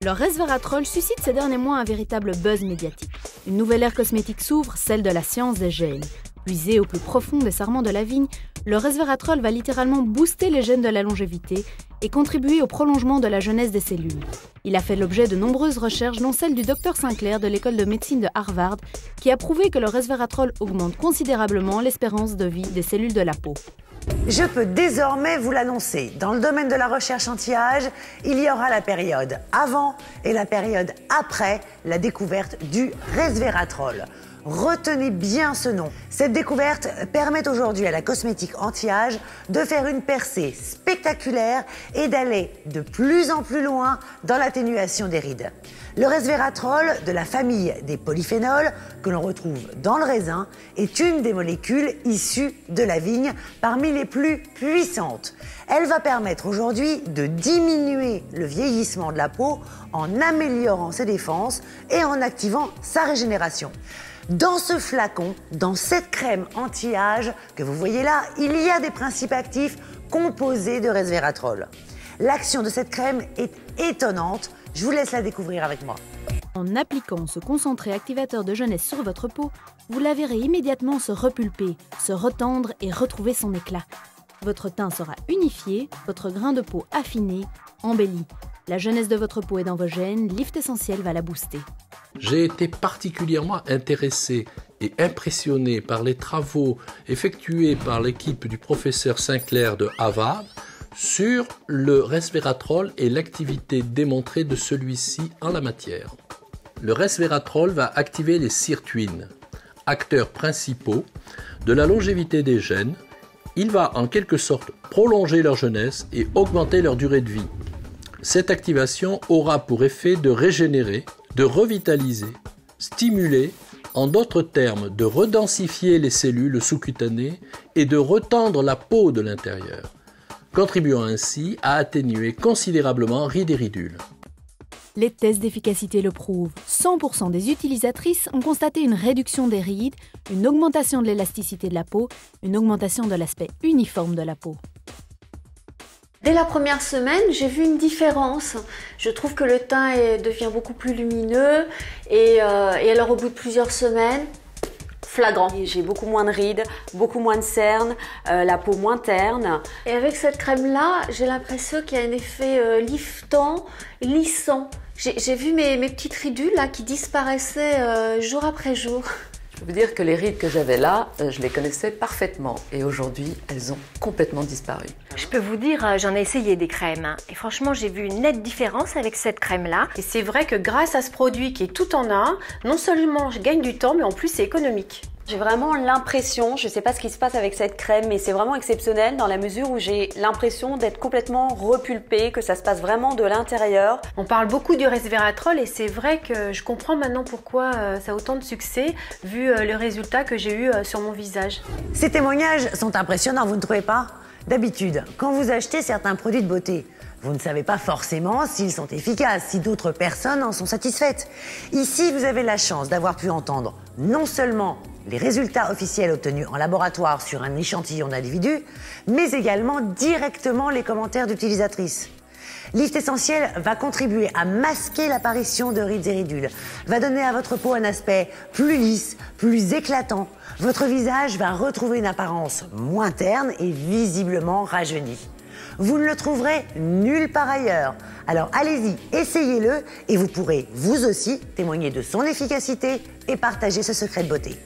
Le resveratrol suscite ces derniers mois un véritable buzz médiatique. Une nouvelle ère cosmétique s'ouvre, celle de la science des gènes. Puisé au plus profond des serments de la vigne, le resveratrol va littéralement booster les gènes de la longévité et contribuer au prolongement de la jeunesse des cellules. Il a fait l'objet de nombreuses recherches, dont celle du Dr Sinclair de l'école de médecine de Harvard, qui a prouvé que le resveratrol augmente considérablement l'espérance de vie des cellules de la peau. Je peux désormais vous l'annoncer. Dans le domaine de la recherche anti-âge, il y aura la période avant et la période après la découverte du resveratrol. Retenez bien ce nom. Cette découverte permet aujourd'hui à la cosmétique anti-âge de faire une percée spectaculaire et d'aller de plus en plus loin dans l'atténuation des rides. Le resveratrol, de la famille des polyphénols, que l'on retrouve dans le raisin, est une des molécules issues de la vigne parmi les plus puissantes. Elle va permettre aujourd'hui de diminuer le vieillissement de la peau en améliorant ses défenses et en activant sa régénération. Dans ce flacon, dans cette crème anti-âge que vous voyez là, il y a des principes actifs composés de resveratrol. L'action de cette crème est étonnante. Je vous laisse la découvrir avec moi. En appliquant ce concentré activateur de jeunesse sur votre peau, vous la verrez immédiatement se repulper, se retendre et retrouver son éclat. Votre teint sera unifié, votre grain de peau affiné, embelli. La jeunesse de votre peau est dans vos gènes, Lift Essentiel va la booster. J'ai été particulièrement intéressé et impressionné par les travaux effectués par l'équipe du professeur Sinclair de Harvard sur le resveratrol et l'activité démontrée de celui-ci en la matière. Le resveratrol va activer les sirtuines, acteurs principaux de la longévité des gènes. Il va en quelque sorte prolonger leur jeunesse et augmenter leur durée de vie. Cette activation aura pour effet de régénérer, de revitaliser, stimuler, en d'autres termes, de redensifier les cellules sous-cutanées et de retendre la peau de l'intérieur, contribuant ainsi à atténuer considérablement rides et ridules. Les tests d'efficacité le prouvent. 100% des utilisatrices ont constaté une réduction des rides, une augmentation de l'élasticité de la peau, une augmentation de l'aspect uniforme de la peau. Dès la première semaine, j'ai vu une différence. Je trouve que le teint devient beaucoup plus lumineux et alors au bout de plusieurs semaines, flagrant. J'ai beaucoup moins de rides, beaucoup moins de cernes, la peau moins terne. Et avec cette crème-là, j'ai l'impression qu'il y a un effet liftant, lissant. J'ai vu mes petites ridules là, qui disparaissaient jour après jour. Je peux vous dire que les rides que j'avais là, je les connaissais parfaitement et aujourd'hui, elles ont complètement disparu. Je peux vous dire, j'en ai essayé des crèmes et franchement, j'ai vu une nette différence avec cette crème-là. Et c'est vrai que grâce à ce produit qui est tout en un, non seulement je gagne du temps, mais en plus c'est économique. J'ai vraiment l'impression, je ne sais pas ce qui se passe avec cette crème, mais c'est vraiment exceptionnel dans la mesure où j'ai l'impression d'être complètement repulpée, que ça se passe vraiment de l'intérieur. On parle beaucoup du resveratrol et c'est vrai que je comprends maintenant pourquoi ça a autant de succès vu le résultat que j'ai eu sur mon visage. Ces témoignages sont impressionnants, vous ne trouvez pas? D'habitude, quand vous achetez certains produits de beauté, vous ne savez pas forcément s'ils sont efficaces, si d'autres personnes en sont satisfaites. Ici, vous avez la chance d'avoir pu entendre non seulement les résultats officiels obtenus en laboratoire sur un échantillon d'individus, mais également directement les commentaires d'utilisatrices. Lift Essentiel va contribuer à masquer l'apparition de rides et ridules, va donner à votre peau un aspect plus lisse, plus éclatant. Votre visage va retrouver une apparence moins terne et visiblement rajeunie. Vous ne le trouverez nulle part ailleurs. Alors allez-y, essayez-le et vous pourrez vous aussi témoigner de son efficacité et partager ce secret de beauté.